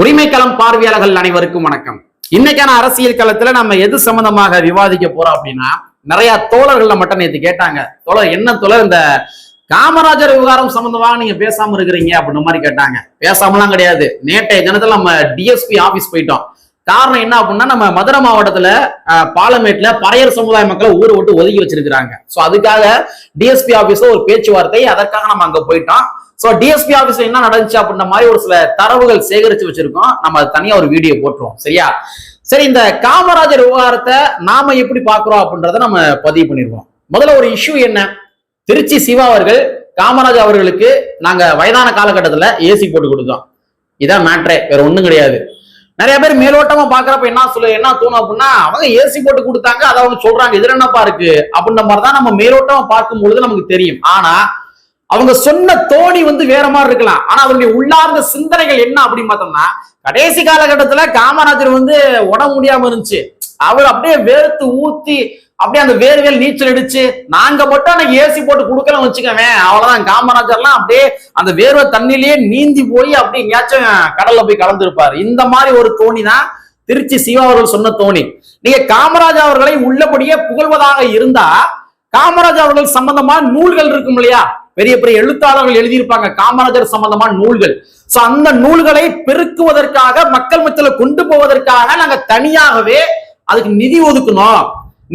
உரிமை களம் பார்வையாளர்கள் அனைவருக்கும் வணக்கம். இன்னைக்கான அரசியல் களத்துல நம்ம எது சம்பந்தமாக விவாதிக்க போறோம் அப்படின்னா, நிறைய தோழர்கள்ல மட்டும் நேற்று கேட்டாங்க, தோழர் என்ன தோழர் இந்த காமராஜர் விவகாரம் சம்பந்தமாக நீங்க பேசாம இருக்கிறீங்க அப்படின்ற மாதிரி கேட்டாங்க. பேசாமலாம் கிடையாது. நேற்றைய தினத்துல நம்ம டிஎஸ்பி ஆபீஸ் போயிட்டோம். காரணம் என்ன அப்படின்னா, நம்ம மதுரை மாவட்டத்துல பாலமேட்ல பறையர் சமுதாய மக்களை ஊரை விட்டு ஒதுக்கி வச்சிருக்கிறாங்க. சோ அதுக்காக டிஎஸ்பி ஆபீஸ்ல ஒரு பேச்சுவார்த்தை, அதற்காக நம்ம அங்க போயிட்டோம். சோ டிஎஸ்பி ஆபீஸ்ல என்ன நடந்துச்சு அப்படின்ற மாதிரி ஒரு சில தரவுகள் சேகரிச்சு வச்சிருக்கோம். நம்ம அது தனியா ஒரு வீடியோ போட்டுருவோம். சரியா? சரி, இந்த காமராஜர் விவகாரத்தை நாம எப்படி பாக்குறோம் அப்படின்றத நம்ம பதிவு பண்ணிருக்கோம். முதல்ல ஒரு இஷ்யூ என்ன, திருச்சி சிவா அவர்கள் காமராஜர் அவர்களுக்கு நாங்க வயதான காலகட்டத்துல ஏசி போட்டு கொடுத்தோம். இதான் மேட்ரே, வேற ஒண்ணும் கிடையாது. நிறைய பேர் மேலோட்டமா பாக்குறப்ப என்ன தோணும் அப்படின்னா, அவங்க ஏசி போட்டு கொடுத்தாங்க, அதை அவங்க சொல்றாங்க, இதுல என்னப்பா இருக்கு அப்படின்ற மாதிரிதான் நம்ம மேலோட்டமா பார்க்கும் பொழுது நமக்கு தெரியும். ஆனா அவங்க சொன்ன தோணி வேற மாதிரி இருக்கலாம். ஆனா அவருடைய உள்ளார்ந்த சிந்தனைகள் என்ன அப்படின்னு பார்த்தோம்னா, கடைசி காலகட்டத்துல காமராஜர் உடம்பு முடியாம இருந்துச்சு. அவர் அப்படியே வேர்த்து ஊத்தி அப்படியே அந்த வேர்கள் நீச்சல் அடிச்சு, நாங்க மட்டும் அன்னைக்கு ஏசி போட்டு கொடுக்கலாம் வச்சுக்கவேன், அவ்வளவுதான். காமராஜர்லாம் அப்படியே அந்த வேர்வை தண்ணிலேயே நீந்தி போய் அப்படி எங்கேயாச்சும் கடல்ல போய் கலந்துருப்பாரு. இந்த மாதிரி ஒரு தோணி தான் திருச்சி சிவா அவர்கள் சொன்ன தோணி. நீங்க காமராஜர் அவர்களை உள்ளபடியே புகழ்வதாக இருந்தா, காமராஜர் அவர்கள் சம்பந்தமான நூல்கள் இருக்கும் இல்லையா, பெரிய பெரிய எழுத்தாளர்கள் எழுதியிருப்பாங்க காமராஜர் சம்பந்தமான நூல்கள். சோ அந்த நூல்களை பெருக்குவதற்காக, மக்கள் மத்தியில கொண்டு போவதற்காக நாங்க தனியாகவே அதுக்கு நிதி ஒதுக்கணும்.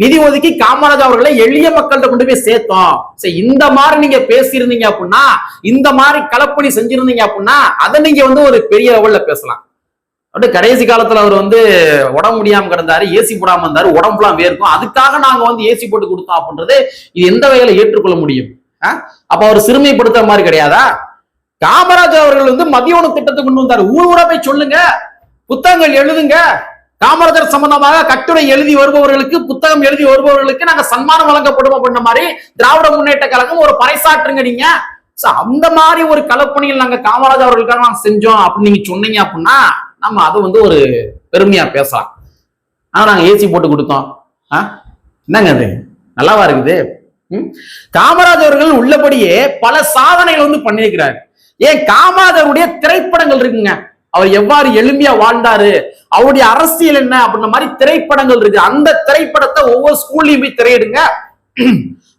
நிதி ஒதுக்கி காமராஜர் அவர்களை எளிய மக்கள்கிட்ட கொண்டு போய் சேர்த்தோம். இந்த மாதிரி நீங்க பேசியிருந்தீங்க அப்படின்னா, இந்த மாதிரி கலப்பணி செஞ்சிருந்தீங்க அப்படின்னா, அதை நீங்க ஒரு பெரிய லெவல்ல பேசலாம். அப்படியே கடைசி காலத்துல அவர் உடம்பு முடியாம கிடந்தாரு, ஏசி போடாம இருந்தாரு, உடம்புலாம் வேர்க்கும், அதுக்காக நாங்க ஏசி போட்டு கொடுத்தோம் அப்படின்றது இது எந்த வகையில ஏற்றுக்கொள்ள முடியும்? அப்ப அவர் சிறுமைப்படுத்துற மாதிரி கிடையாதா? காமராஜர் அவர்கள் மதிய உணவு திட்டத்தை கொண்டு வந்தாரு. ஊர் ஊரா போய் சொல்லுங்க, புத்தகங்கள் எழுதுங்க, காமராஜர் சம்பந்தமாக கட்டுரை எழுதி வருபவர்களுக்கு, புத்தகம் எழுதி வருபவர்களுக்கு நாங்க சன்மானம் வழங்கப்படும் அப்படின்ற மாதிரி திராவிட முன்னேற்ற கழகம் ஒரு பறைசாற்றுங்க. நீங்க அந்த மாதிரி ஒரு கலப்பணியில் நாங்க காமராஜர் அவர்களுக்காக நாங்க செஞ்சோம் அப்படின்னு நீங்க சொன்னீங்க அப்படின்னா, நம்ம அது ஒரு பெருமையா பேசலாம். ஆனா நாங்க ஏசி போட்டு கொடுத்தோம், என்னங்க அது நல்லாவா இருக்குது? காமராஜர் அவர்கள் உள்ளபடியே பல சாதனைகள் பண்ணியிருக்கிறார். ஏன் காமராஜருடைய திரைப்படங்கள் இருக்குங்க, அவர் எவ்வாறு எளிமையா வாழ்ந்தாரு, அவருடைய அரசியல் என்ன அப்படின்ற மாதிரி திரைப்படங்கள் இருக்கு. அந்த திரைப்படத்தை ஒவ்வொரு ஸ்கூல்லையும் போய் திரையிடுங்க,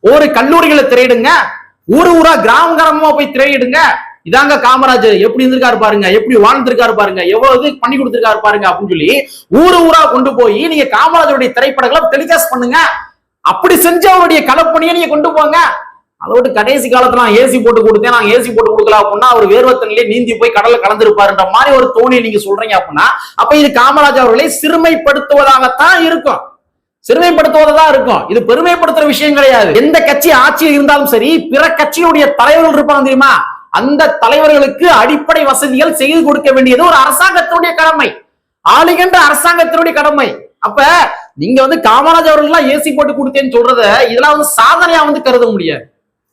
ஒவ்வொரு கல்லூரிகளை திரையிடுங்க, ஊரு ஊரா கிராம கிராமமா போய் திரையிடுங்க. இதாங்க காமராஜர் எப்படி இருந்திருக்காரு பாருங்க, எப்படி வாழ்ந்திருக்காரு பாருங்க, எவ்வளவு பண்ணி கொடுத்திருக்காரு பாருங்க அப்படின்னு சொல்லி ஊரு ஊரா கொண்டு போய் நீங்க காமராஜருடைய திரைப்படங்களை டெலிகாஸ்ட் பண்ணுங்க. அப்படி செஞ்ச அவருடைய கலப்பணியை நீங்க கொண்டு போங்க. அதோட கடைசி காலத்துல நான் ஏசி போட்டு கொடுத்தேன், நாங்க ஏசி போட்டு கொடுக்கல அப்படின்னா அவர் வேர்வத்தனிலே நீந்தி போய் கடல்ல கலந்துருப்பாருன்ற மாதிரி ஒரு தோணியை நீங்க சொல்றீங்க அப்படின்னா, அப்ப இது காமராஜர் அவர்களை சிறுமைப்படுத்துவதாகத்தான் இருக்கும், சிறுமைப்படுத்துவதா இருக்கும். இது பெருமைப்படுத்துற விஷயம் கிடையாது. எந்த கட்சி ஆட்சியில் இருந்தாலும் சரி, பிற கட்சியுடைய தலைவர்கள் இருப்பாங்க தெரியுமா, அந்த தலைவர்களுக்கு அடிப்படை வசதிகள் செய்து கொடுக்க வேண்டியது ஒரு அரசாங்கத்தினுடைய கடமை, ஆளுகின்ற அரசாங்கத்தினுடைய கடமை. அப்ப நீங்க காமராஜர் அவர்கள் ஏசி போட்டு கொடுத்தேன்னு சொல்றத இதெல்லாம் சாதனையா கருத முடியாது,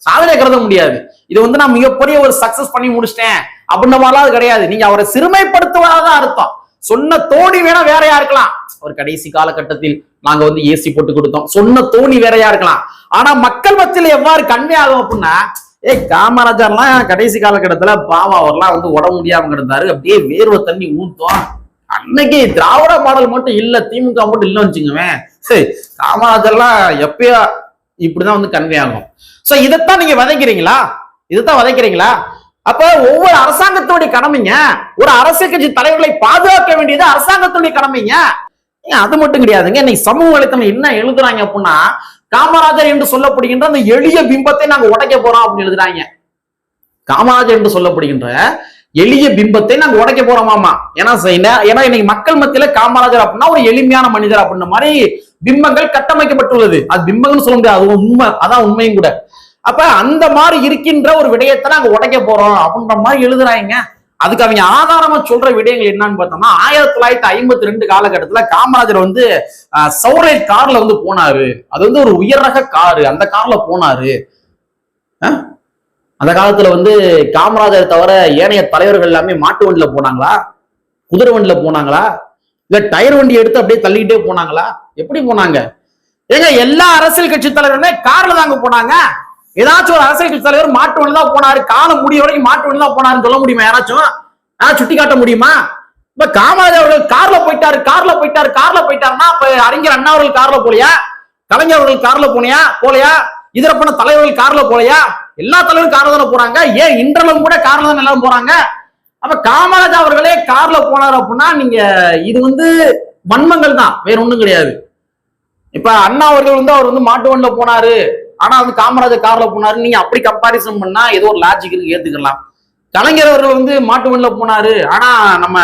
சாதனையா கருத முடியாது. இது நான் மிகப்பெரிய ஒரு சக்சஸ் பண்ணி முடிச்சிட்டேன் அப்படின்ற மாதிரிலாம் அது கிடையாது. நீங்க அவரை சிறுமைப்படுத்துவதாக அர்த்தம். சொன்ன தோணி வேணா வேறையா இருக்கலாம், ஒரு கடைசி காலகட்டத்தில் நாங்க ஏசி போட்டு கொடுத்தோம், சொன்ன தோணி வேறையா இருக்கலாம். ஆனா மக்கள் மத்தியில எவ்வாறு கன்வே ஆகும் அப்படின்னா, காமராஜர்லாம் கடைசி காலகட்டத்துல பாவம் அவர்லாம் உடம்பு முடியாம கிடந்தாரு, அப்படியே வேர்வை தண்ணி ஊத்தோம், அன்னைக்கு திராவிட மாடல் மட்டும் இல்ல, திமுக மட்டும் இல்லைன்னு வச்சுக்கவேன், சரி காமராஜர்லாம் எப்பயோ இப்படிதான் கன்வே ஆகும். சோ இதைத்தான் நீங்க விதைக்கிறீங்களா? இதைத்தான் விதைக்கிறீங்களா? அப்ப ஒவ்வொரு அரசாங்கத்துடைய கடமைங்க, ஒரு அரசியல் கட்சி தலைவர்களை பாதுகாக்க வேண்டியது அரசாங்கத்துடைய கடமைங்க. அது மட்டும் கிடையாதுங்க. இன்னைக்கு சமூக வலைத்தளம் என்ன எழுதுறாங்க அப்படின்னா, காமராஜர் என்று சொல்லப்படுகின்ற அந்த எளிய பிம்பத்தை நாங்க உடைக்க போறோம் அப்படின்னு எழுதுறாங்க. காமராஜர் என்று சொல்லப்படுகின்ற எளிய பிம்பத்தை நாங்க உடைக்க போறோமாமா. ஏன்னா இன்னைக்கு மக்கள் மத்தியில காமராஜர் அப்படின்னா ஒரு எளிமையான மனிதர் அப்படின்ற மாதிரி பிம்பங்கள் கட்டமைக்கப்பட்டுள்ளது. அது பிம்பங்கள்னு சொல்ல முடியாது, அது உண்மை, அதான் உண்மையும் கூட. அப்ப அந்த மாதிரி இருக்கின்ற ஒரு விடயத்தை நாங்க உடைக்க போறோம் அப்படின்ற மாதிரி எழுதுறாங்க. அதுக்கு அவங்க ஆதாரமா சொல்ற விடயங்கள் என்னன்னு பார்த்தோம்னா, 1952 காலகட்டத்துல காமராஜர் சௌரேட் கார்ல போனாரு. அது ஒரு உயர் ரக காரு, அந்த கார்ல போனாரு. அந்த காலத்துல காமராஜர் தவிர ஏனைய தலைவர்கள் எல்லாமே மாட்டு வண்டியில போனாங்களா, குதிரை வண்டியில போனாங்களா, இல்ல டயர் வண்டி எடுத்து அப்படியே தள்ளிக்கிட்டே போனாங்களா, எப்படி போனாங்க? ஏங்க எல்லா அரசியல் கட்சி தலைவருமே கார்ல தாங்க போனாங்க. ஏதாச்சும் ஒரு அரசியல் கட்சி தலைவர் மாட்டு வண்டி தான் போனாரு, காலம் முடிய வரைக்கும் மாட்டு வண்டி தான் போனாருன்னு சொல்ல முடியுமா? யாராச்சும் சுட்டி காட்ட முடியுமா? இப்ப காமராஜர் அவர்கள் கார்ல போயிட்டாருன்னா இப்ப அறிஞர் அண்ணா அவர்கள் கார்ல போலையா, கலைஞர் அவர்கள் கார்ல போலையா, இதர பண்ண தலைவர்கள் கார்ல போலையா? எல்லா தலைவரும் கார்ல தானே போறாங்க. ஏன் இன்றளவும் கூட கார்ல தான் எல்லாரும் போறாங்க. அப்ப காமராஜர் அவர்களே கார்ல போனார் அப்படின்னா நீங்க இது வன்மங்கள் தான், வேற ஒண்ணும் கிடையாது. இப்ப அண்ணா அவர்கள் அவர் மாட்டு வண்டில போனாரு, ஆனா காமராஜர் கார்ல போனாரு, நீங்க அப்படி கம்பாரிசன் பண்ணா ஏதோ ஒரு லாஜிக் ஏத்துக்கலாம். கலைஞர் அவர்கள் மாட்டு வண்டில போனாரு, ஆனா நம்ம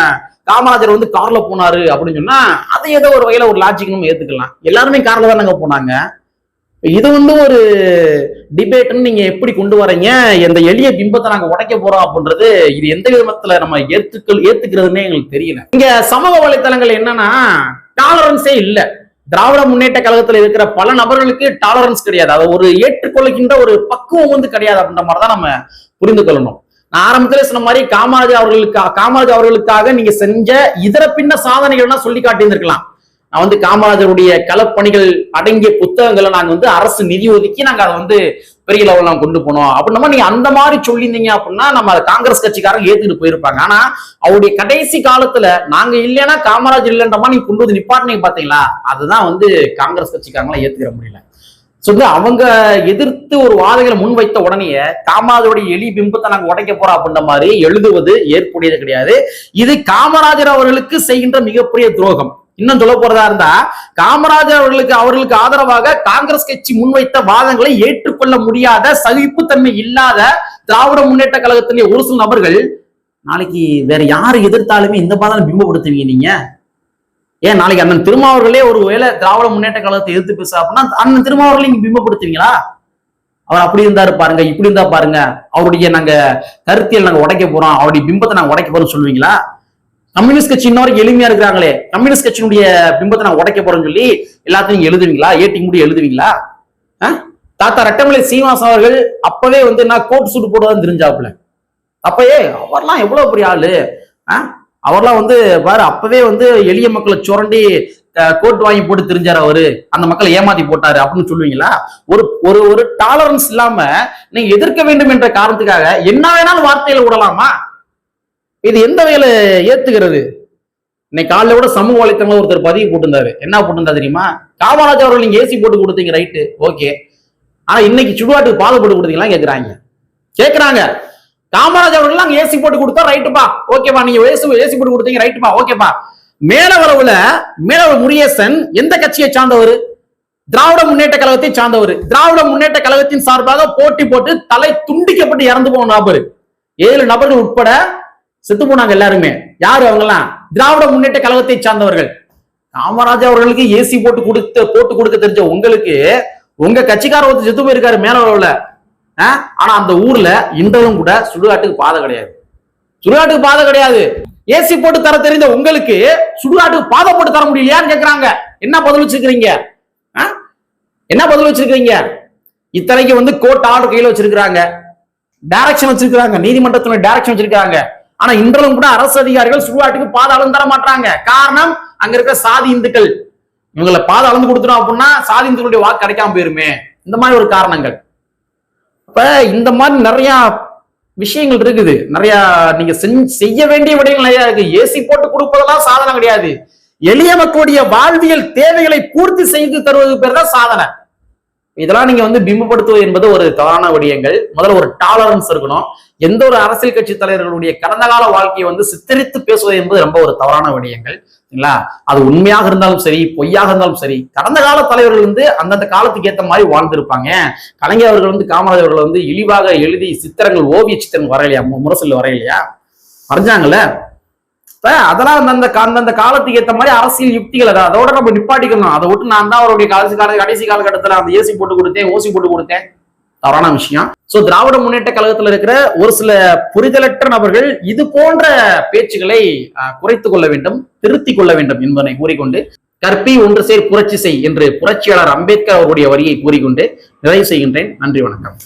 காமராஜர் கார்ல போனாரு அப்படின்னு சொன்னா அது ஏதோ ஒரு வகையில ஒரு லாஜிக் நம்ம ஏத்துக்கலாம். எல்லாருமே கார்ல தானங்க போனாங்க. இது ஒரு டிபேட்னு நீங்க எப்படி கொண்டு வரீங்க? இந்த எளிய பிம்பத்தை நாங்க உடைக்க போறோம் அப்படின்றது இது எந்த விதத்துல நம்ம ஏத்துக்கிறதுன்னே எங்களுக்கு தெரியல. இங்க சமூக வலைத்தளங்கள் என்னன்னா டாலரன்ஸே இல்ல. திராவிட முன்னேற்ற கழகத்துல இருக்கிற பல நபர்களுக்கு டாலரன்ஸ் கிடையாது, அதை ஒரு ஏற்றுக்கொள்கின்ற ஒரு பக்குவம் கிடையாது அப்படின்ற மாதிரிதான் நம்ம புரிந்து கொள்ளணும். நான் ஆரம்பத்திலே சொன்ன மாதிரி காமராஜர் அவர்களுக்காக நீங்க செஞ்ச இதர பின்ன சாதனைகள்னா சொல்லி காட்டியிருந்திருக்கலாம். நான் காமராஜருடைய களப்பணிகள் அடங்கிய புத்தகங்களை நாங்க அரசு நிதி ஒதுக்கி நாங்க அதை பெரிய லெவல் கொண்டு போனோம் அப்படின்னா நீங்க அந்த மாதிரி சொல்லியிருந்தீங்க அப்படின்னா நம்ம காங்கிரஸ் கட்சிக்காரங்க ஏத்துட்டு போயிருப்பாங்க. ஆனா அவருடைய கடைசி காலத்துல நாங்க இல்லைன்னா காமராஜர் இல்லைன்ற மாதிரி நீங்க கொண்டு நிப்பாட்டினீங்க பாத்தீங்களா, அதுதான் காங்கிரஸ் கட்சிக்காரங்களாம் ஏத்துக்கிற முடியல. அவங்க எதிர்த்து ஒரு வாதங்களை முன்வைத்த உடனே காமராஜருடைய எலி பிம்பத்தை நாங்க உடைக்க போறோம் அப்படின்ற மாதிரி எழுதுவது ஏற்புடையது கிடையாது. இது காமராஜர் அவர்களுக்கு செய்கின்ற மிகப்பெரிய துரோகம். இன்னும் சொல்ல போறதா இருந்தா காமராஜர் அவர்களுக்கு ஆதரவாக காங்கிரஸ் கட்சி முன்வைத்த வாதங்களை ஏற்றுக்கொள்ள முடியாத சகிப்புத்தன்மை இல்லாத திராவிட முன்னேற்ற கழகத்திலே ஒரு சில நபர்கள் நாளைக்கு வேற யாரு எதிர்த்தாலுமே இந்த மாதிரி பிம்பப்படுத்துவீங்க நீங்க. ஏன் நாளைக்கு அண்ணன் திருமாவர்களே ஒரு வேளை திராவிட முன்னேற்ற கழகத்தை எதிர்த்து பேச அப்படின்னா அண்ணன் திருமாவர்களை நீங்க பிம்பப்படுத்துவீங்களா? அவர் அப்படி இருந்தாரு பாருங்க, இப்படி இருந்தா பாருங்க, அவருடைய நாங்க கருத்தியல் நாங்க உடைக்க போறோம், அவருடைய பிம்பத்தை நாங்க உடைக்க போறோம் சொல்லுவீங்களா? கம்யூனிஸ்ட் கட்சி இன்னொரு எளிமையா இருக்கிறாங்களே, கம்யூனிஸ்ட் கட்சியினுடைய பிம்பத்தை நான் உடைக்க போறேன்னு சொல்லி எல்லாத்தையும் எழுதுவீங்களா? ஏட்டி முடி எழுதுவீங்களா? தாத்தா ரெட்டமலை சீனிவாசன் அவர்கள் அப்பவே நான் கோட் சூட் போடுவான்னு தெரிஞ்சாப்புல. அப்பயே அவர்லாம் எவ்வளவு பெரிய ஆளு, அவர்லாம் பாரு அப்பவே எளிய மக்களை சுரண்டி கோட் வாங்கி போட்டு தெரிஞ்சாரு, அவரு அந்த மக்களை ஏமாத்தி போட்டாரு அப்படின்னு சொல்லுவீங்களா? ஒரு ஒரு ஒரு டாலரன்ஸ் இல்லாம நீங்க எதிர்க்க வேண்டும் என்ற காரணத்துக்காக என்ன வேணாலும் வார்த்தையில விடலாமா? இது எந்த வகையில ஏத்துக்கிறது? இன்னைக்கு காலையில கூட சமூக வலைத்தளங்கள் ஒருத்தர் பதிவு போட்டிருந்தாரு. என்ன போட்டிருந்தா தெரியுமா? காமராஜர் அவர்கள் நீங்க ஏசி போட்டு கொடுத்தீங்க, ரைட்டு, ஓகே, ஆனா இன்னைக்கு சுடுகாட்டுக்கு பாதை போட்டு கொடுத்தீங்களா கேக்குறாங்க. காமராஜர் அவர்கள் அங்க ஏசி போட்டு கொடுத்தா ரைட்டுப்பா, ஓகேப்பா, நீங்க ஏசி போட்டு கொடுத்தீங்க, ரைட்டுப்பா, ஓகேப்பா. மேலவரவுல முருகேசன் எந்த கட்சியை சார்ந்தவர்? திராவிட முன்னேற்ற கழகத்தை சார்ந்தவர். திராவிட முன்னேற்ற கழகத்தின் சார்பாக போட்டி போட்டு தலை துண்டிக்கப்பட்டு இறந்து போன நபர் 7 நபர்கள் உட்பட செத்து போனாங்க எல்லாருமே. யாரு அவங்கலாம்? திராவிட முன்னேற்ற கழகத்தை சார்ந்தவர்கள். காமராஜர் அவர்களுக்கு ஏசி போட்டு கொடுக்க தெரிஞ்ச உங்களுக்கு உங்க கட்சிக்கார ஒருத்தர் செத்து போயிருக்காரு மேலவரவுல. ஆனா அந்த ஊர்ல இன்றதும் கூட சுடுகாட்டுக்கு பாதை கிடையாது. ஏசி போட்டு தர தெரிந்த உங்களுக்கு சுடுகாட்டுக்கு பாதை போட்டு தர முடியலையான்னு கேக்குறாங்க. என்ன பதில் வச்சிருக்கீங்க? இத்தனைக்கு கோர்ட் ஆர்டர் கையில வச்சிருக்காங்க, டைரக்ஷன் வச்சிருக்காங்க, நீதிமன்றத்துல டைரக்ஷன் வச்சிருக்காங்க. ஆனா இன்றும் கூட அரசு அதிகாரிகள் சுடுகாட்டுக்கு பாதை அளந்து தர மாட்டாங்க. காரணம் அங்க இருக்க சாதி இந்துக்கள். இவங்களை பாதை அளந்து கொடுத்துரும் அப்படின்னா சாதி இந்துக்களுடைய வாக்கு கிடைக்காம போயிருமே. இந்த மாதிரி ஒரு காரணங்கள். அப்ப இந்த மாதிரி நிறைய விஷயங்கள் இருக்குது. நிறைய நீங்க செய்ய வேண்டிய விடயங்கள் நிறைய இருக்கு. ஏசி போட்டு கொடுப்பதெல்லாம் சாதனை கிடையாது. எளிய மக்களுடைய வாழ்வியல் தேவைகளை பூர்த்தி செய்து தருவது பேர் தான் சாதனை. இதெல்லாம் நீங்க பிம்பப்படுத்துவது என்பது ஒரு தவறான விடயங்கள். முதல்ல ஒரு டாலரன்ஸ் இருக்கணும். எந்த ஒரு அரசியல் கட்சி தலைவர்களுடைய கடந்த கால வாழ்க்கையை சித்தரித்து பேசுவது என்பது ரொம்ப ஒரு தவறான விடயங்கள். அது உண்மையாக இருந்தாலும் சரி, பொய்யாக இருந்தாலும் சரி, கடந்த கால தலைவர்கள் அந்தந்த காலத்துக்கு ஏற்ற மாதிரி வாழ்ந்திருப்பாங்க. கலைஞர் அவர்கள் காமராஜர் அவர்கள் இழிவாக எழுதி சித்திரங்கள், ஓவிய சித்திரங்கள் வரையிலையா, முரசல் வரையிலையா, வரைஞ்சாங்கல்ல. இப்ப அதெல்லாம் அந்தந்த காலத்துக்கு ஏற்ற மாதிரி அரசியல் யுக்திகள் அதோட நம்ம நிப்பாட்டிக்கணும். அதை விட்டு நான் தான் அவருடைய கடைசி காலகட்டத்துல அந்த ஏசி போட்டு கொடுத்தேன், ஓசி போட்டு கொடுத்தேன், தவறான விஷயம். சோ திராவிட முன்னேற்ற கழகத்துல இருக்கிற ஒரு சில புரிதலற்ற நபர்கள் இது போன்ற பேச்சுகளை குறைத்துக் கொள்ள வேண்டும், திருத்திக் கொள்ள வேண்டும் என்பதை கூறிக்கொண்டு, கற்பி ஒன்று சேர் புரட்சி செய் என்று புரட்சியாளர் அம்பேத்கர் அவருடைய வரியை கூறிக்கொண்டு நிறைவு செய்கின்றேன். நன்றி, வணக்கம்.